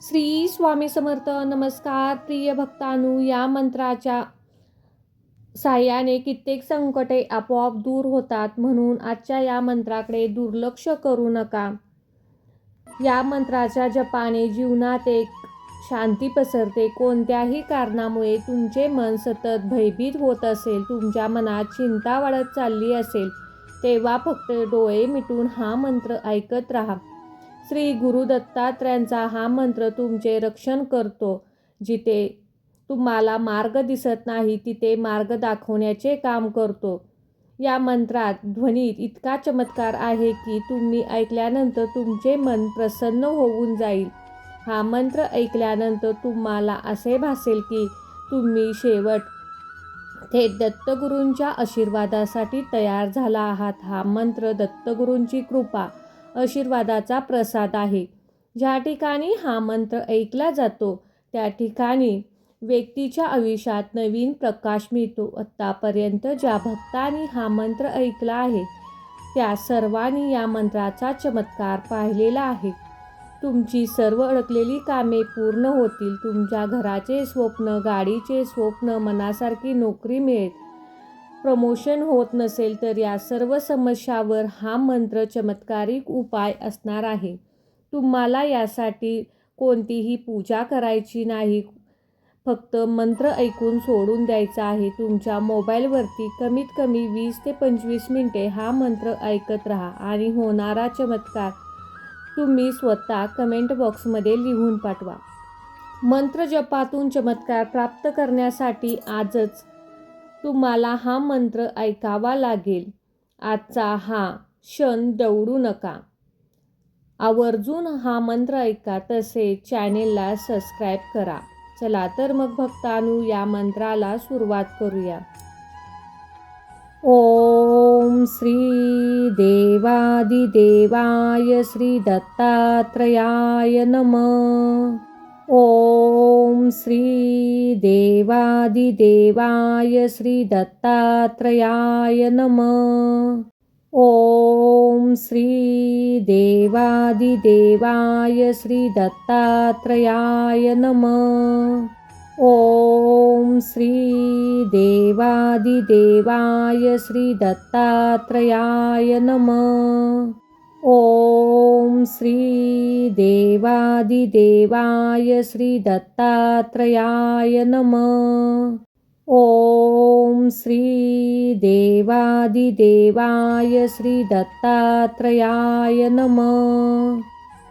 श्री स्वामी समर्थ. नमस्कार प्रिय भक्तांनो, या मंत्राच्या साहाय्याने कित्येक संकटे आपोआप दूर होतात, म्हणून आजच्या या मंत्राकडे दुर्लक्ष करू नका. या मंत्राच्या जपाने जीवनात एक शांती पसरते. कोणत्याही कारणामुळे तुमचे मन सतत भयभीत होत असेल, तुमच्या मनात चिंता वाढत चालली असेल, तेव्हा फक्त डोळे मिटून हा मंत्र ऐकत राहा. श्री गुरु दत्तात्रयांचा हा मंत्र तुमचे रक्षण करतो. जिथे तुम्हाला मार्ग दिसत नाही तिथे मार्ग दाखवण्याचे काम करतो. या मंत्रात ध्वनीत इतका चमत्कार आहे की तुम्ही ऐकल्यानंतर तुमचे मन प्रसन्न होऊन जाईल. हा मंत्र ऐकल्यानंतर तुम्हाला असे भासेल की तुम्ही शेवट थेट दत्तगुरूंच्या आशीर्वादासाठी तयार झाला आहात. हा मंत्र दत्तगुरूंची कृपा, आशीर्वादाचा प्रसाद आहे. ज्या ठिकाणी हा मंत्र ऐकला जातो त्या ठिकाणी व्यक्तीच्या आयुष्यात नवीन प्रकाश मिळतो. आत्तापर्यंत ज्या भक्तांनी हा मंत्र ऐकला आहे त्या सर्वांनी या मंत्राचा चमत्कार पाहिलेला आहे. तुमची सर्व अडकलेली कामे पूर्ण होतील. तुमच्या घराचे स्वप्न, गाडीचे स्वप्न, मनासारखी नोकरी मिळेल, प्रमोशन होत नसेल तर या सर्व समस्यावर हा मंत्र चमत्कारिक उपाय असणार आहे. तुम्हाला यासाठी कोणतीही पूजा करायची नाही, फक्त मंत्र ऐकून सोडून द्यायचा आहे. तुमच्या मोबाईलवरती कमीत कमी 20 ते 25 मिनिटे हा मंत्र ऐकत राहा आणि होणारा चमत्कार तुम्ही स्वतः कमेंट बॉक्समध्ये लिहून पाठवा. मंत्र जपातून चमत्कार प्राप्त करण्यासाठी आजच तुम्हाला हा मंत्र ऐकावा लागेल. आजचा हा क्षण दवडू नका. आवर्जून हा मंत्र ऐका, तसेच चॅनेलला सबस्क्राईब करा. चला तर मग भक्तांनो, या मंत्राला सुरुवात करूया. ओम श्री देवादिदेवाय श्री दत्तात्रयाय नमः. ओम श्री देवादिदेवाय श्री दत्तात्रयाय नमः. ओम श्री देवादिदेवाय श्री दत्तात्रयाय नमः. ओम श्री देवादिदेवाय श्री दत्तात्रयाय नमः. ओम श्री देवादिदेवाय श्री दत्तात्रयाय नमः. ओम श्री देवादिदेवाय श्री दत्तात्रयाय नमः.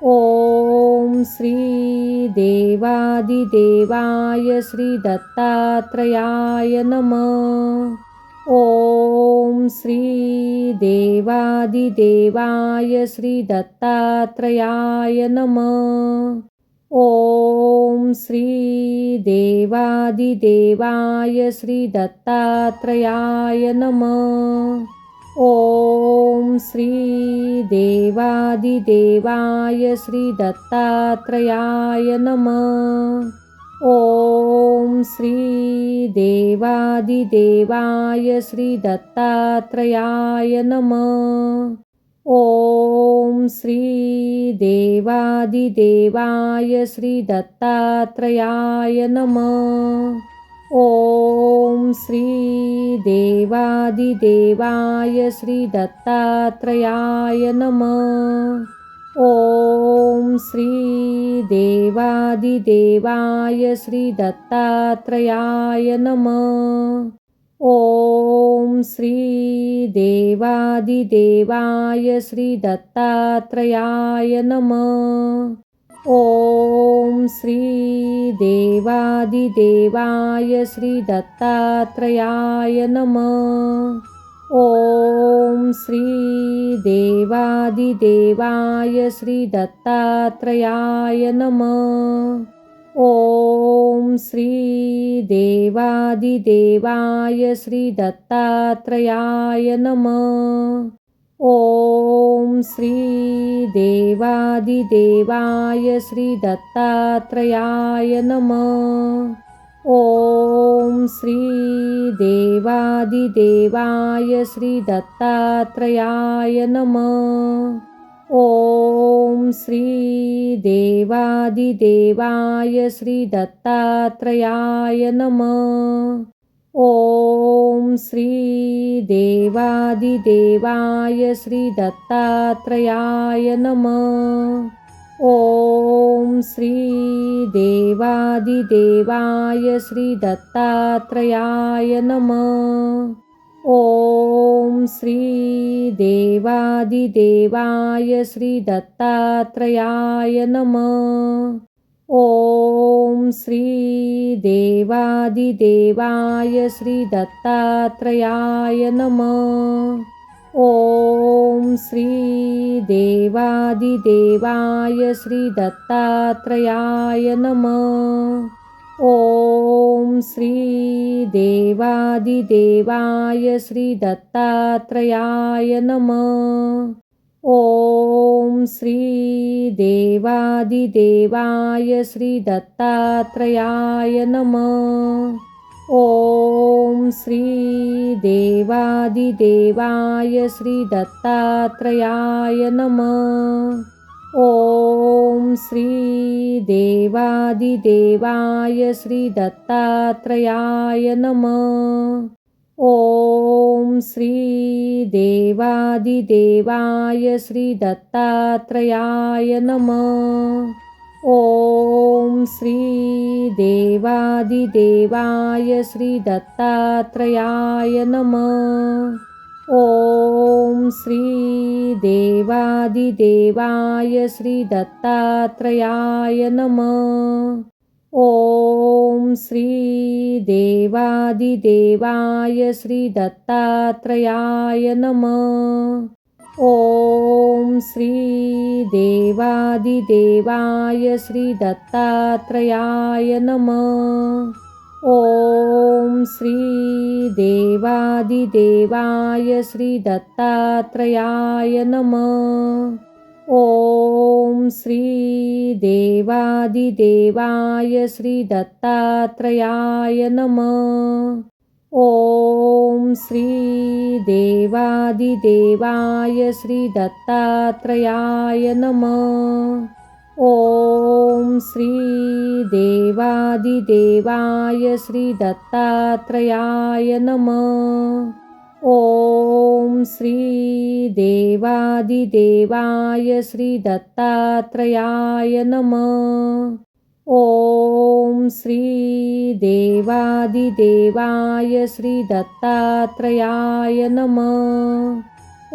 ओम श्री देवादिदेवाय श्री दत्तात्रयाय नमः. ओम श्री देवादिदेवाय श्री दत्तात्रयाय नमः. ओम श्री देवादिदेवाय श्री दत्तात्रयाय नमः. ओम श्री देवादिदेवाय श्री दत्तात्रयाय नमः. ओम श्री देवादिदेवाय श्री दत्तात्रयाय नमः. ओम श्री देवादिदेवाय श्री दत्तात्रयाय नमः. ओम श्री देवादिदेवाय श्री दत्तात्रयाय नमः. ओम श्री देवादिदेवाय श्री दत्तात्रयाय नमः. ओम श्री देवादिदेवाय श्री दत्तात्रयाय नमः. ओम श्री देवादिदेवाय श्री दत्तात्रयाय नमः. ओम श्री देवादिदेवाय श्री दत्तात्रयाय नमः. ओम श्री देवादिदेवाय श्री दत्तात्रयाय नमः. ओम श्री देवादिदेवाय श्री दत्तात्रयाय नमः. ओम श्री देवादिदेवाय श्री दत्तात्रयाय नमः. ओम श्री देवादिदेवाय श्री दत्तात्रयाय नमः. ओम श्री देवादिदेवाय श्री दत्तात्रयाय नमः. ओम श्री देवादिदेवाय श्री दत्तात्रयाय नमः. ओम श्री देवादिदेवाय श्री दत्तात्रयाय नमः. ओम श्री देवादिदेवाय श्री दत्तात्रयाय नमः. ओम श्री देवादिदेवाय श्री दत्तात्रयाय नमः. ओम श्री देवादिदेवाय श्री दत्तात्रयाय नमः. ओम श्री देवादिदेवाय श्री दत्तात्रयाय नमः. ओम श्री देवादिदेवाय श्री दत्तात्रयाय नमः. ओम श्री देवादिदेवाय श्री दत्तात्रयाय नमः. ओम श्री देवादिदेवाय श्री दत्तात्रयाय नमः. ओम श्री देवादिदेवाय श्री दत्तात्रयाय नमः. ओम श्री देवादिदेवाय श्री दत्तात्रयाय नमः. ओम श्री देवादिदेवाय श्री दत्तात्रयाय नमः. ओम श्री देवादिदेवाय श्री दत्तात्रयाय नमः. ओम श्री देवादिदेवाय श्री दत्तात्रयाय नमः. ओम श्री देवादिदेवाय श्री दत्तात्रयाय नमः. ओम श्री देवादिदेवाय श्री दत्तात्रयाय नमः. ओम श्री देवादिदेवाय श्री दत्तात्रयाय नमः. ओम श्री देवादिदेवाय श्री दत्तात्रयाय नमः. ओम श्री देवादिदेवाय श्री दत्तात्रयाय नमः.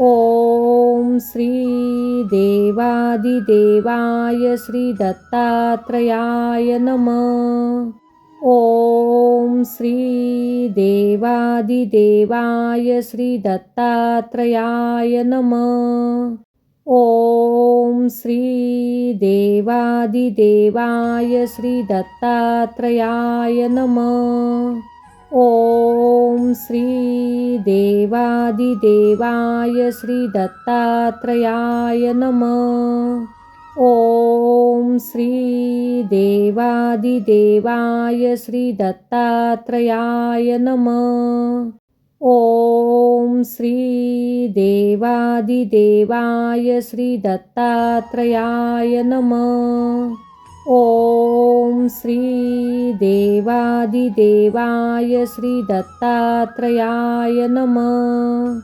ओम श्री देवादिदेवाय श्री दत्तात्रयाय नमः. ओम श्री देवादिदेवाय श्री दत्तात्रयाय नमः. ओम श्री देवादिदेवाय श्री दत्तात्रयाय नमः. ओम श्री देवादिदेवाय श्री दत्तात्रयाय नमः. ओम श्री देवादिदेवाय श्री दत्तात्रयाय नमः. ओम श्री देवादिदेवाय श्री दत्तात्रयाय नमः. ओम श्री देवादिदेवाय श्री दत्तात्रयाय नमः.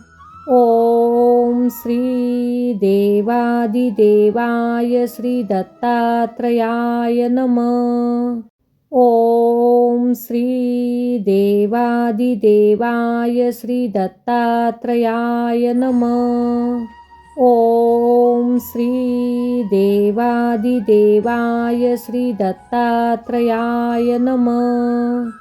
ओम श्री देवादिदेवाय श्री दत्तात्रयाय नमः. ओम श्री देवादिदेवाय श्री दत्तात्रयाय नमः. ओम श्री देवादिदेवाय श्री दत्तात्रयाय नमः.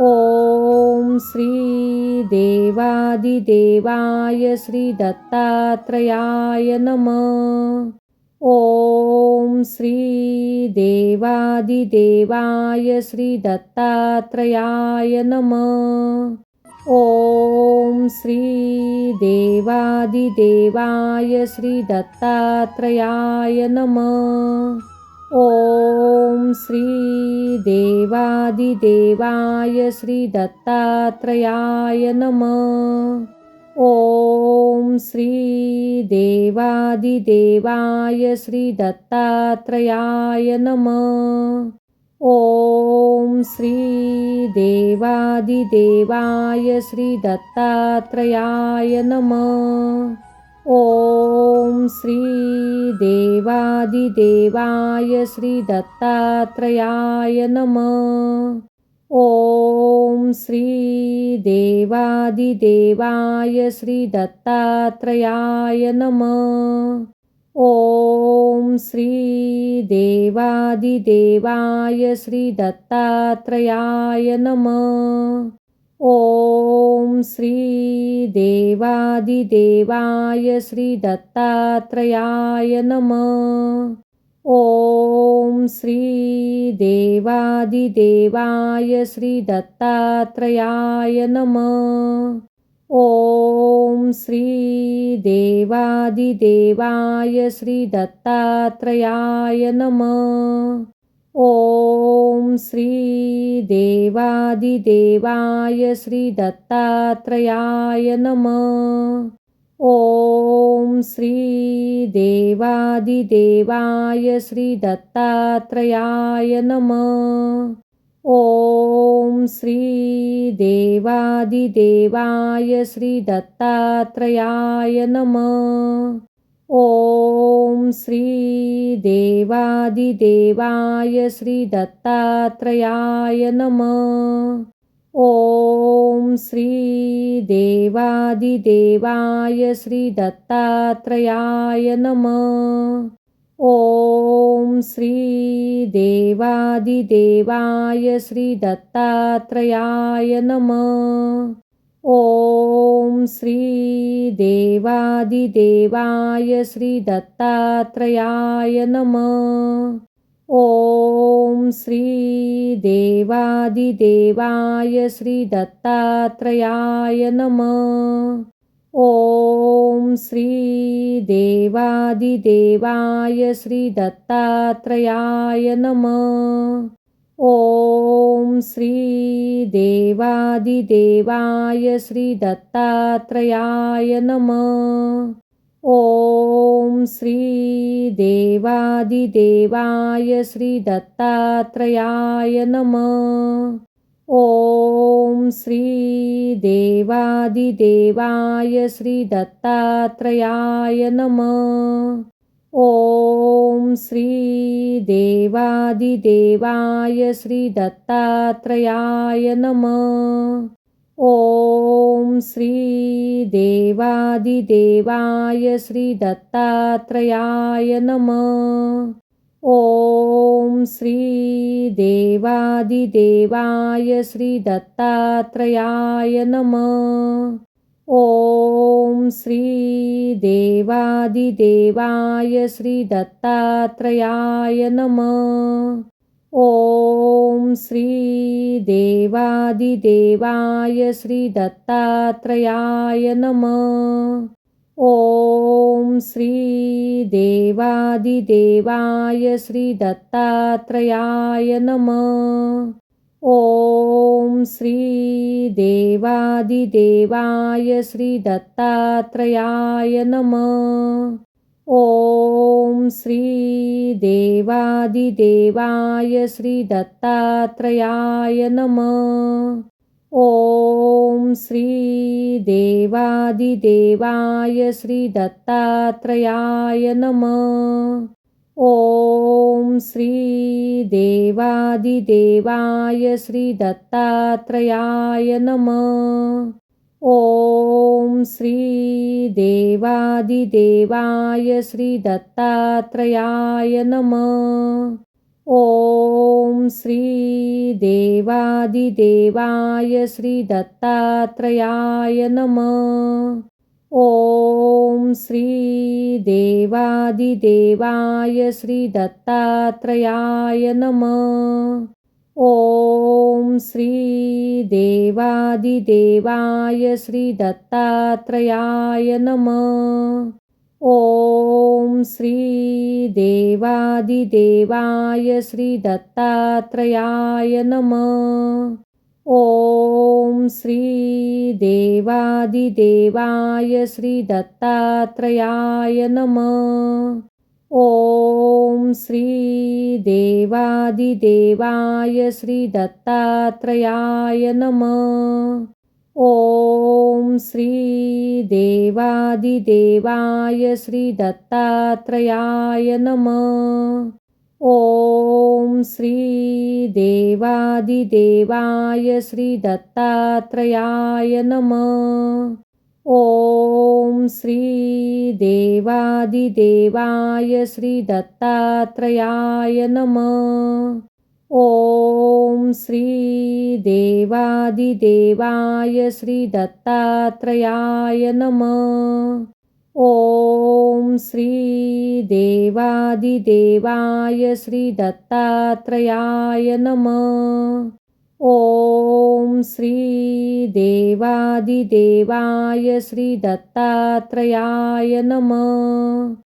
ओम श्री देवादिदेवाय श्री दत्तात्रयाय नमः. ओम श्री देवादिदेवाय श्री दत्तात्रयाय नमः. ओम श्री देवादिदेवाय श्री दत्तात्रयाय नमः. ओम श्री देवादिदेवाय श्री दत्तात्रयाय नमः. ओम श्री देवादिदेवाय श्री दत्तात्रयाय नमः. ओम श्री देवादिदेवाय श्री दत्तात्रयाय नमः. ओम श्री देवादिदेवाय श्री दत्तात्रयाय नमः. ओम श्री देवादिदेवाय श्री दत्तात्रयाय नमः. ओम श्री देवादिदेवाय श्री दत्तात्रयाय नमः. ओम श्री देवादिदेवाय श्री दत्तात्रयाय नमः. ओम श्री देवादिदेवाय श्री दत्तात्रयाय नमः. ओम श्री देवादिदेवाय श्री दत्तात्रयाय नमः. ओम श्री देवादिदेवाय श्री दत्तात्रयाय नमः. ओम श्री देवादिदेवाय श्री दत्तात्रयाय नमः. ओम श्री देवादिदेवाय श्री दत्तात्रयाय नमः. ओम श्री देवादिदेवाय श्री दत्तात्रयाय नमः. ओम श्री देवादिदेवाय श्री दत्तात्रयाय नमः. ओम श्री देवादिदेवाय श्री दत्तात्रयाय नमः. ओम श्री देवादिदेवाय श्री दत्तात्रयाय नमः. ओम श्री देवादिदेवाय श्री दत्तात्रयाय नमः. ओम श्री देवादिदेवाय श्री दत्तात्रयाय नमः. ओम श्री देवादिदेवाय श्री दत्तात्रयाय नमः. ओम श्री देवादिदेवाय श्री दत्तात्रयाय नमः. ओम श्री देवादिदेवाय श्री दत्तात्रयाय नमः. ओम श्री देवादिदेवाय श्री दत्तात्रयाय नमः. ओम श्री देवादिदेवाय श्री दत्तात्रयाय नमः. ओम श्री देवादिदेवाय श्री दत्तात्रयाय नमः. ओम श्री देवादिदेवाय श्री दत्तात्रयाय नमः. ओम श्री देवादिदेवाय श्री दत्तात्रयाय नमः. ओम श्री देवादिदेवाय श्री दत्तात्रयाय नमः. ओम श्री देवादिदेवाय श्री दत्तात्रयाय नमः. ओम श्री देवादिदेवाय श्री दत्तात्रयाय नमः. ओम श्री देवादिदेवाय श्री दत्तात्रयाय नमः. ओम श्री देवादिदेवाय श्री दत्तात्रयाय नमः. ओम श्री देवादिदेवाय श्री दत्तात्रयाय नमः. ओम श्री देवादिदेवाय श्री दत्तात्रयाय नमः. ओम श्री देवादिदेवाय श्री दत्तात्रयाय नमः. ओम श्री देवादिदेवाय श्री दत्तात्रयाय नमः. ओम श्री देवादिदेवाय श्री दत्तात्रयाय नमः. ओम श्री देवादिदेवाय श्री दत्तात्रयाय नमः. ओम श्री देवादिदेवाय श्री दत्तात्रयाय नमः. ओम श्री देवादिदेवाय श्री दत्तात्रयाय नमः. ओम श्री देवादिदेवाय श्री दत्तात्रयाय नमः. ओम श्री देवादिदेवाय श्री दत्तात्रयाय नमः. ओम श्री देवादिदेवाय श्री दत्तात्रयाय नमः. ओम श्री देवादिदेवाय श्री दत्तात्रयाय नमः. ओम श्री देवादिदेवाय श्री दत्तात्रयाय नमः.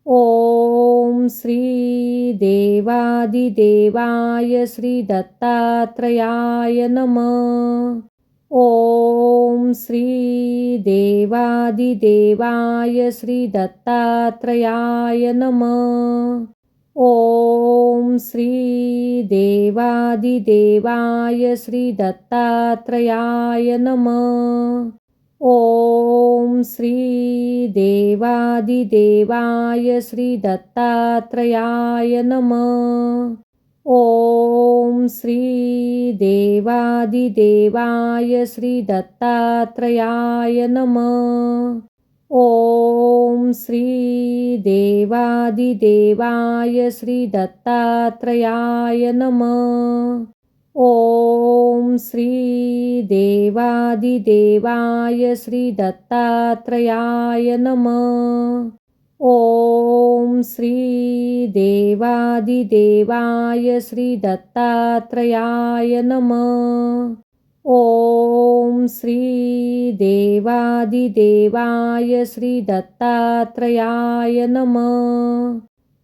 ओम श्री देवादिदेवाय श्री दत्तात्रयाय नमः. ओम श्री देवादिदेवाय श्री दत्तात्रयाय नमः. ओम श्री देवादिदेवाय श्री दत्तात्रयाय नमः. ओम श्री देवादिदेवाय श्री दत्तात्रयाय नमः. ओम श्री देवादिदेवाय श्री दत्तात्रयाय नमः. ओम श्री देवादिदेवाय श्री दत्तात्रयाय नमः. ओम श्री देवादिदेवाय श्री दत्तात्रयाय नमः. ओम श्री देवादिदेवाय श्री दत्तात्रयाय नमः. ओम श्री देवादिदेवाय श्री दत्तात्रयाय नमः.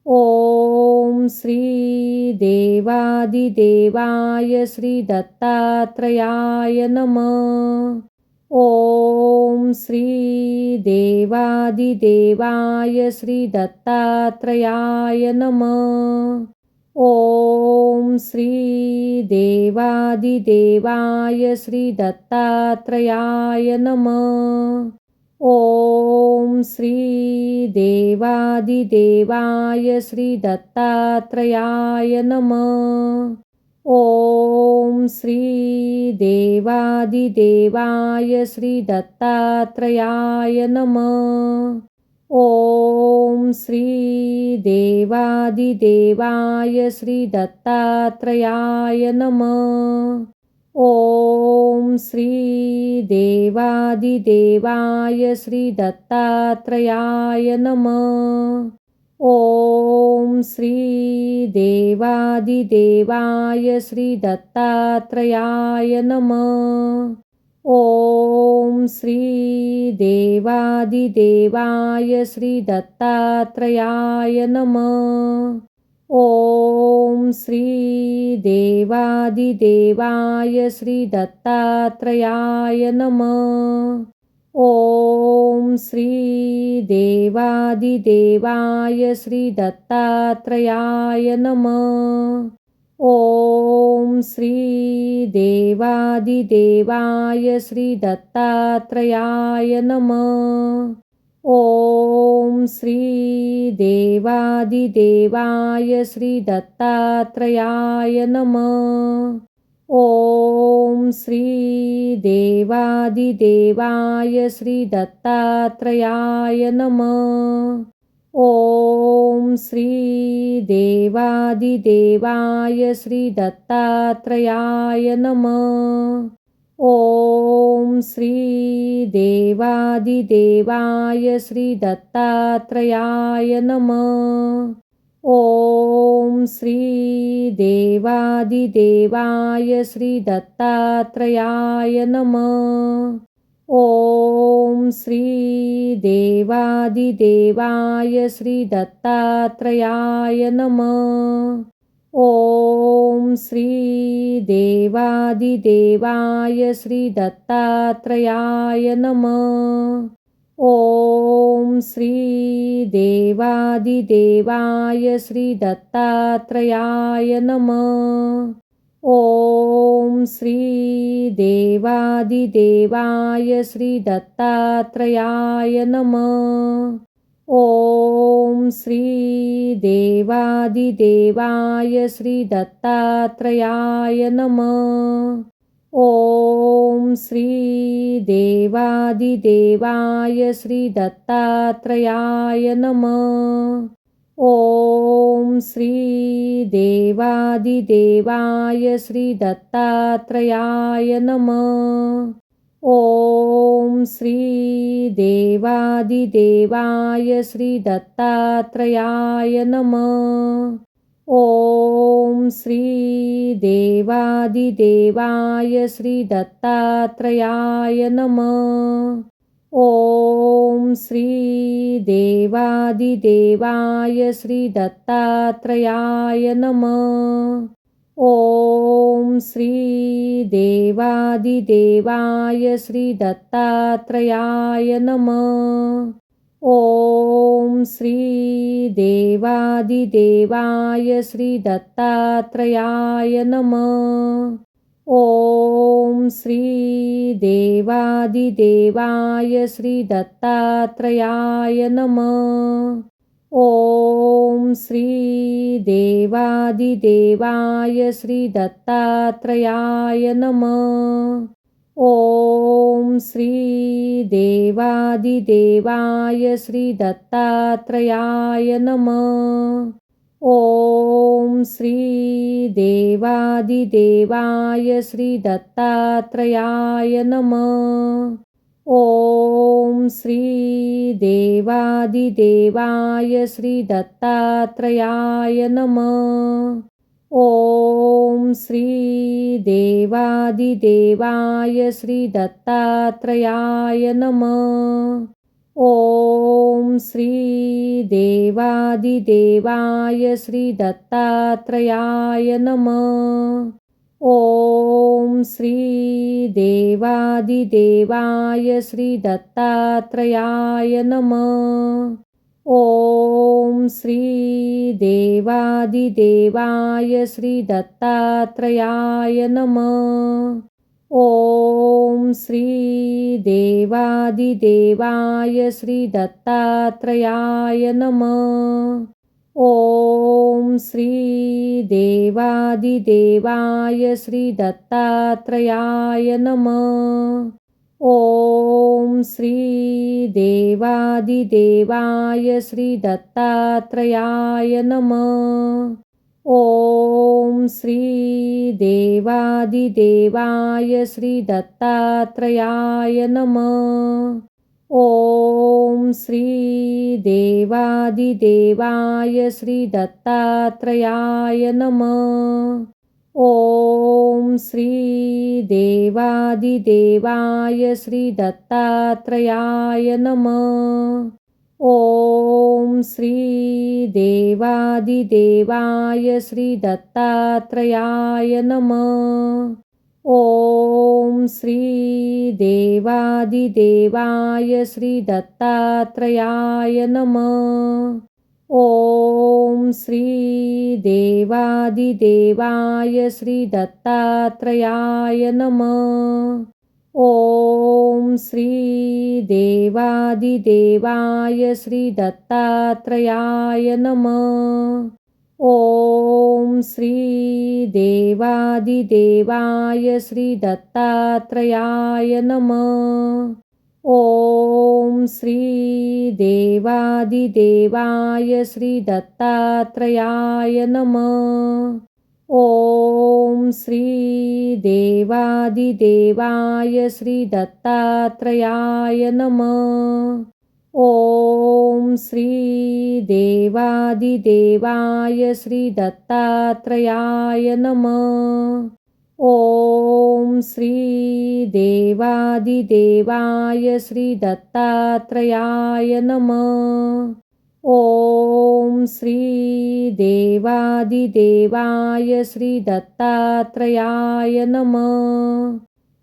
ओम श्री देवादिदेवाय श्री दत्तात्रयाय नमः. ओम श्री देवादिदेवाय श्री दत्तात्रयाय नमः. ओम श्री देवादिदेवाय श्री दत्तात्रयाय नमः. ओम श्री देवादिदेवाय श्री दत्तात्रयाय नमः. ओम श्री देवादिदेवाय श्री दत्तात्रयाय नमः. ओम श्री देवादिदेवाय श्री दत्तात्रयाय नमः. ओम श्री देवादिदेवाय श्री दत्तात्रयाय नमः. ओम श्री देवादिदेवाय श्री दत्तात्रयाय नमः. ओम श्री देवादिदेवाय श्री दत्तात्रयाय नमः. ओम श्री देवादिदेवाय श्री दत्तात्रयाय नमः. ओम श्री देवादिदेवाय श्री दत्तात्रयाय नमः. ओम श्री देवादिदेवाय श्री दत्तात्रयाय नमः. ओम श्री देवादिदेवाय श्री दत्तात्रयाय नमः. ओम श्री देवादिदेवाय श्री दत्तात्रयाय नमः. ओम श्री देवादिदेवाय श्री दत्तात्रयाय नमः. ओम श्री देवादिदेवाय श्री दत्तात्रयाय नमः. ओम श्री देवादिदेवाय श्री दत्तात्रयाय नमः. ओम श्री देवादिदेवाय श्री दत्तात्रयाय नमः. ओम श्री देवादिदेवाय श्री दत्तात्रयाय नमः. ओम श्री देवादिदेवाय श्री दत्तात्रयाय नमः. ओम श्री देवादिदेवाय श्री दत्तात्रयाय नमः. ओम श्री देवादिदेवाय श्री दत्तात्रयाय नमः. ओम श्री देवादिदेवाय श्री दत्तात्रयाय नमः. ओम श्री देवादिदेवाय श्री दत्तात्रयाय नमः. ओम श्री देवादिदेवाय श्री दत्तात्रयाय नमः. ओम श्री देवादिदेवाय श्री दत्तात्रयाय नमः. ओम श्री देवादिदेवाय श्री दत्तात्रयाय नमः. ओम श्री देवादिदेवाय श्री दत्तात्रयाय नमः. ओम श्री देवादिदेवाय श्री दत्तात्रयाय नमः. ओम श्री देवादिदेवाय श्री दत्तात्रयाय नमः. ओम श्री देवादिदेवाय श्री दत्तात्रयाय नमः. ओम श्री देवादिदेवाय श्री दत्तात्रयाय नमः. ओम श्री देवादिदेवाय श्री दत्तात्रयाय नमः. ओम श्री देवादिदेवाय श्री दत्तात्रयाय नमः. ओम श्री देवादिदेवाय श्री दत्तात्रयाय नमः. ओम श्री देवादिदेवाय श्री दत्तात्रयाय नमः. ओम श्री देवादिदेवाय श्री दत्तात्रयाय नमः. ओम श्री देवादिदेवाय श्री दत्तात्रयाय नमः. ओम श्री देवादिदेवाय श्री दत्तात्रयाय नमः. ओम श्री देवादिदेवाय श्री दत्तात्रयाय नमः. ओम श्री देवादिदेवाय श्री दत्तात्रयाय नमः. ओम श्री देवादिदेवाय श्री दत्तात्रयाय नमः. ओम श्री देवादिदेवाय श्री दत्तात्रयाय नमः. ओम श्री देवादिदेवाय श्री दत्तात्रयाय नमः. ओम श्री देवादिदेवाय श्री दत्तात्रयाय नमः. ओम श्री देवादिदेवाय श्री दत्तात्रयाय नमः. ओम श्री देवादिदेवाय श्री दत्तात्रयाय नमः. ओम श्री देवादिदेवाय श्री दत्तात्रयाय नमः. ओम श्री देवादिदेवाय श्री दत्तात्रयाय नमः. ओम श्री देवादिदेवाय श्री दत्तात्रयाय नमः. ओम श्री देवादिदेवाय श्री दत्तात्रयाय नमः. ओम श्री देवादिदेवाय श्री दत्तात्रयाय नमः. ओम श्री देवादिदेवाय श्री दत्तात्रयाय नमः. ओम श्री देवादिदेवाय श्री दत्तात्रयाय नमः.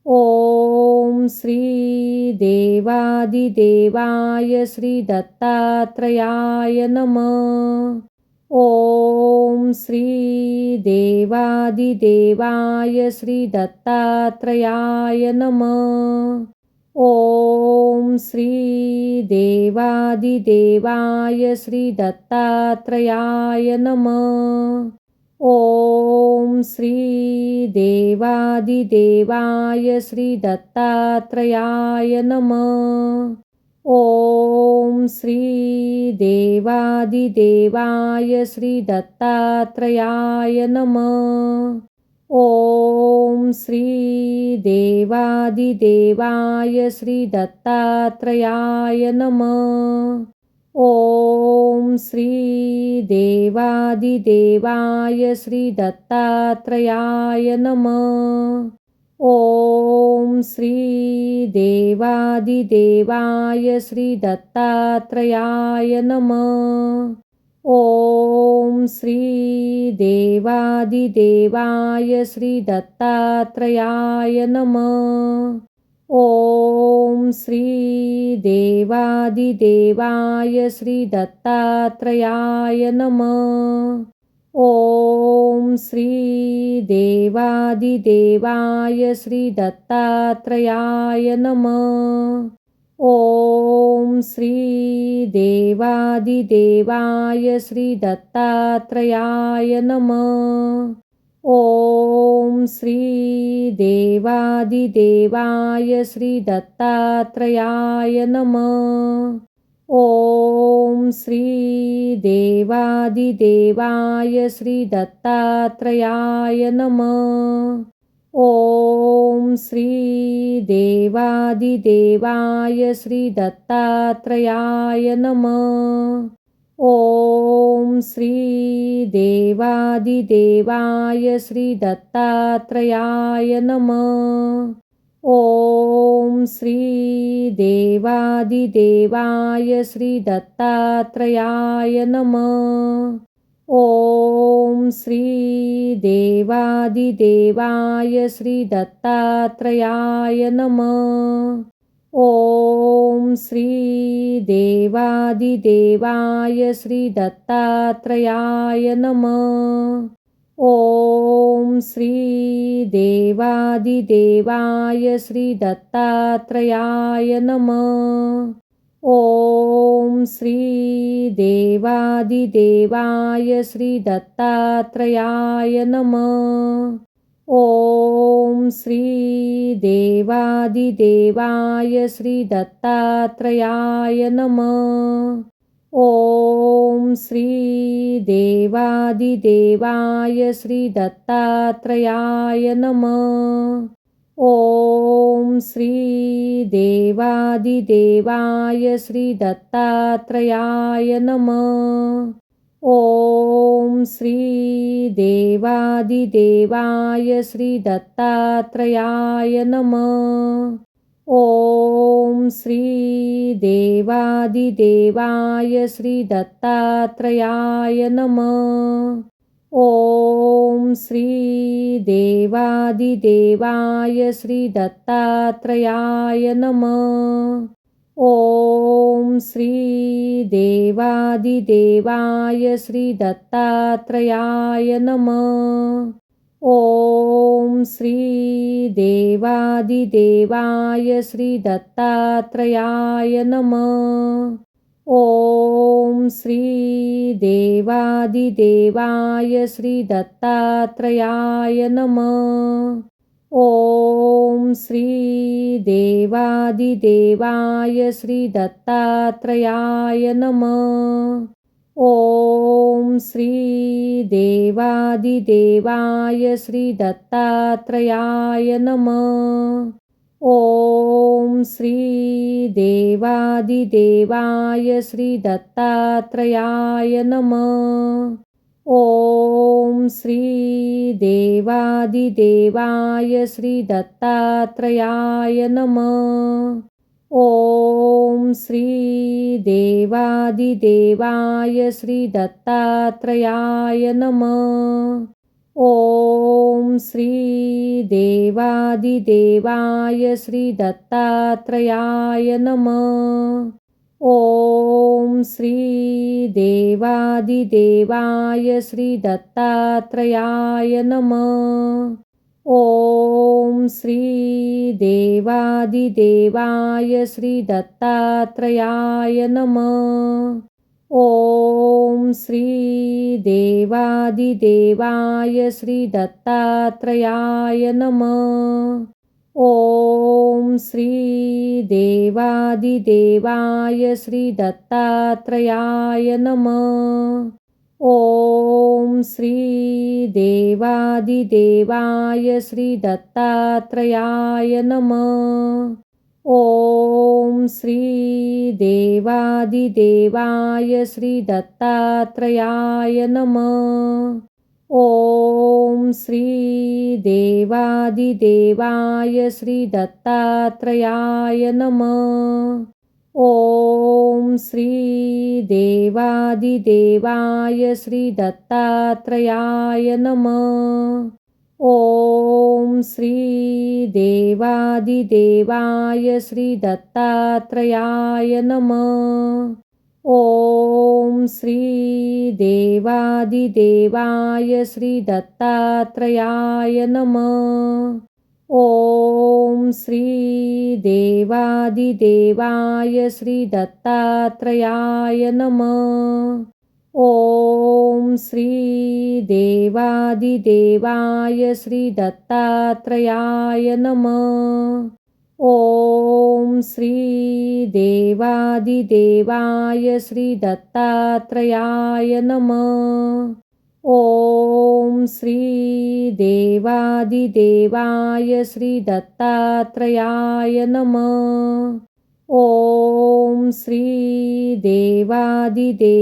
ओम श्री देवादिदेवाय श्री दत्तात्रयाय नमः. ओम श्री देवादिदेवाय श्री दत्तात्रयाय नमः. ओम श्री देवादिदेवाय श्री दत्तात्रयाय नमः. ओम श्री देवादिदेवाय श्री दत्तात्रयाय नमः. ओम श्री देवादिदेवाय श्री दत्तात्रयाय नमः. ओम श्री देवादिदेवाय श्री दत्तात्रयाय नमः. ओम श्री देवादिदेवाय श्री दत्तात्रयाय नमः. ओम श्री देवादिदेवाय श्री दत्तात्रयाय नमः. ओम श्री देवादिदेवाय श्री दत्तात्रयाय नमः. ओम श्री देवादिदेवाय श्री दत्तात्रयाय नमः. ओम श्री देवादिदेवाय श्री दत्तात्रयाय नमः. ओम श्री देवादिदेवाय श्री दत्तात्रयाय नमः. ओम श्री देवादिदेवाय श्री दत्तात्रयाय नमः. ओम श्री देवादिदेवाय श्री दत्तात्रयाय नमः. ओम श्री देवादिदेवाय श्री दत्तात्रयाय नमः. ओम श्री देवादिदेवाय श्री दत्तात्रयाय नमः. ओम श्री देवादिदेवाय श्री दत्तात्रयाय नमः. ओम श्री देवादिदेवाय श्री दत्तात्रयाय नमः. ओम श्री देवादिदेवाय श्री दत्तात्रयाय नमः. ओम श्री देवादिदेवाय श्री दत्तात्रयाय नमः. ओम श्री देवादिदेवाय श्री दत्तात्रयाय नमः. ओम श्री देवादिदेवाय श्री दत्तात्रयाय नमः. ओम श्री देवादिदेवाय श्री दत्तात्रयाय नमः. ओम श्री देवादिदेवाय श्री दत्तात्रयाय नमः. ओम श्री देवादिदेवाय श्री दत्तात्रयाय नमः. ओम श्री देवादिदेवाय श्री दत्तात्रयाय नमः. ओम श्री देवादिदेवाय श्री दत्तात्रयाय नमः. ओम श्री देवादिदेवाय श्री दत्तात्रयाय नमः. ओम श्री देवादिदेवाय श्री दत्तात्रयाय नमः. ओम श्री देवादिदेवाय श्री दत्तात्रयाय नमः. ओम श्री देवादिदेवाय श्री दत्तात्रयाय नमः. ओम श्री देवादिदेवाय श्री दत्तात्रयाय नमः. ओम श्री देवादिदेवाय श्री दत्तात्रयाय नमः. ओम श्री देवादिदेवाय श्री दत्तात्रयाय नमः. ओम श्री देवादिदेवाय श्री दत्तात्रयाय नमः. ओम श्री देवादिदेवाय श्री दत्तात्रयाय नमः. ओम श्री देवादिदेवाय श्री दत्तात्रयाय नमः. ओम श्री देवादिदेवाय श्री दत्तात्रयाय नमः. ओम श्री देवादिदेवाय श्री दत्तात्रयाय नमः. ओम श्री देवादिदेवाय श्री दत्तात्रयाय नमः. ओम श्री देवादिदेवाय श्री दत्तात्रयाय नमः. ओम श्री देवादिदेवाय श्री दत्तात्रयाय नमः. ओम श्री देवादिदेवाय श्री दत्तात्रयाय नमः. ओम श्री देवादिदेवाय श्री दत्तात्रयाय नमः. ओम श्री देवादिदेवाय श्री दत्तात्रयाय नमः. ओम श्री देवादिदेवाय श्री दत्तात्रयाय नमः. ओम श्री देवादिदेवाय श्री दत्तात्रयाय नमः. ओम श्री देवादिदेवाय श्री दत्तात्रयाय नमः. ओम श्री देवादिदेवाय श्री दत्तात्रयाय नमः. ओम श्री देवादिदेवाय श्री दत्तात्रयाय नमः. ओम श्री देवादिदेवाय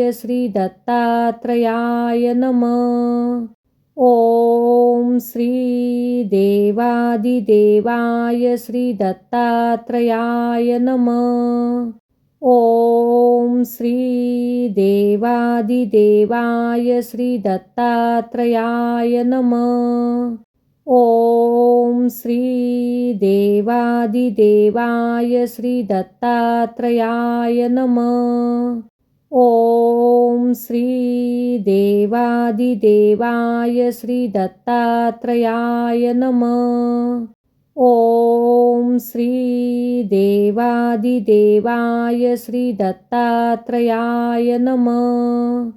श्री दत्तात्रयाय नमः. ओम श्री देवादिदेवाय श्री दत्तात्रयाय नमः. ओम श्री देवादिदेवाय श्री दत्तात्रयाय नमः. ओम श्री देवादिदेवाय श्री दत्तात्रयाय नमः. ओम श्री देवादिदेवाय श्री दत्तात्रयाय नमः. ओम श्री देवादिदेवाय श्री दत्तात्रयाय नमः.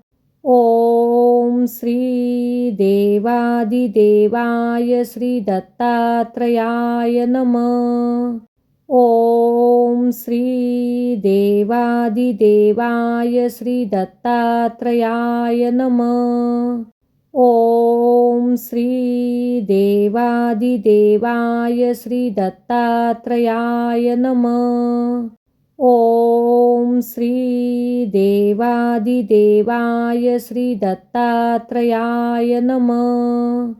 ओम श्री देवादिदेवाय श्री दत्तात्रयाय नमः. ओम श्री देवादिदेवाय श्री दत्तात्रयाय नमः. ओम श्री देवादिदेवाय श्री दत्तात्रयाय नमः. ओम श्री देवादिदेवाय श्री दत्तात्रयाय नमः.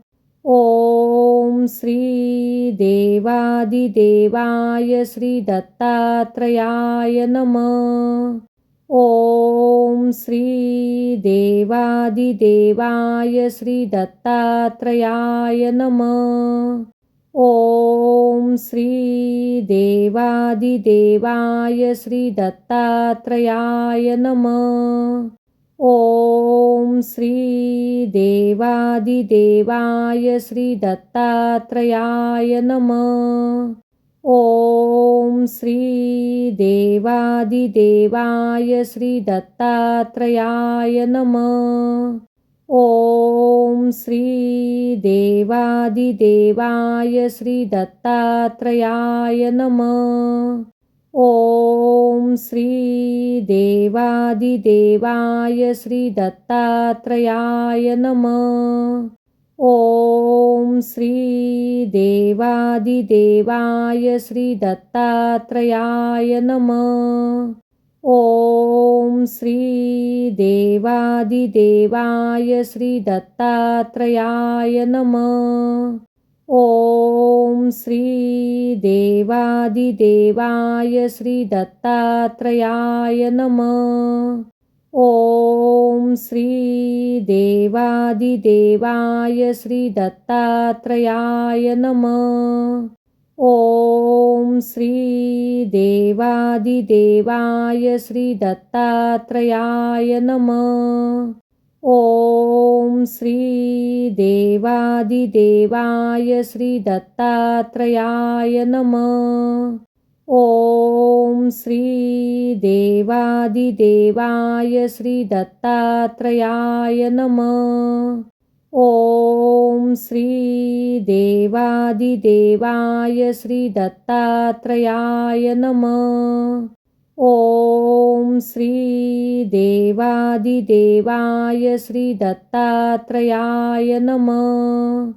ओम श्री देवादिदेवाय श्री दत्तात्रयाय नमः. ओम श्री देवादिदेवाय श्री दत्तात्रयाय नमः. ओम श्री देवादिदेवाय श्री दत्तात्रयाय नमः. ओम श्री देवादिदेवाय श्री दत्तात्रयाय नमः. ओम श्री देवादिदेवाय श्री दत्तात्रयाय नमः. ओम श्री देवादिदेवाय श्री दत्तात्रयाय नमः. ओम श्री देवादिदेवाय श्री दत्तात्रयाय नमः. ओम श्री देवादिदेवाय श्री दत्तात्रयाय नमः. ओम श्री देवादिदेवाय श्री दत्तात्रयाय नमः. ओम श्री देवादिदेवाय श्री दत्तात्रयाय नमः. ओम श्री देवादिदेवाय श्री दत्तात्रयाय नमः. ओम श्री देवादिदेवाय श्री दत्तात्रयाय नमः. ओम श्री देवादिदेवाय श्री दत्तात्रयाय नमः. ओम श्री देवादिदेवाय श्री दत्तात्रयाय नमः. ओम श्री देवादिदेवाय श्री दत्तात्रयाय नमः. ओम श्री देवादिदेवाय श्री दत्तात्रयाय नमः.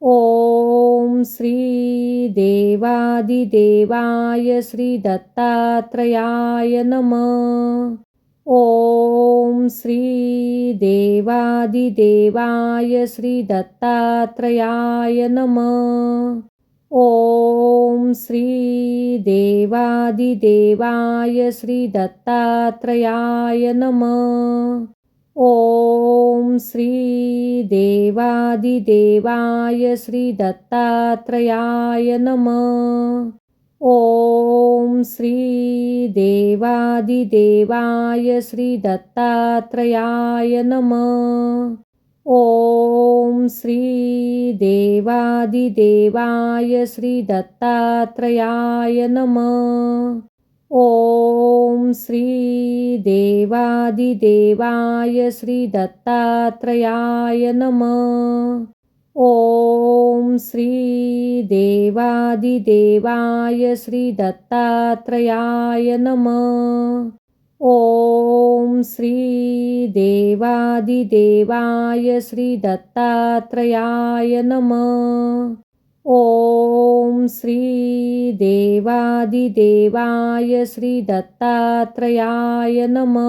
ओम श्री देवादिदेवाय श्री दत्तात्रयाय नमः. ओम श्री देवादिदेवाय श्री दत्तात्रयाय नमः. ओम श्री देवादिदेवाय श्री दत्तात्रयाय नमः. ओम श्री देवादिदेवाय श्री दत्तात्रयाय नमः. ओम श्री देवादिदेवाय श्री दत्तात्रयाय नमः. ओम श्री देवादिदेवाय श्री दत्तात्रयाय नमः. ओम श्री देवादिदेवाय श्री दत्तात्रयाय नमः. ओम श्री देवादिदेवाय श्री दत्तात्रयाय नमः. ओम श्री देवादिदेवाय श्री दत्तात्रयाय नमः. ओम श्री देवादिदेवाय श्री दत्तात्रयाय नमः.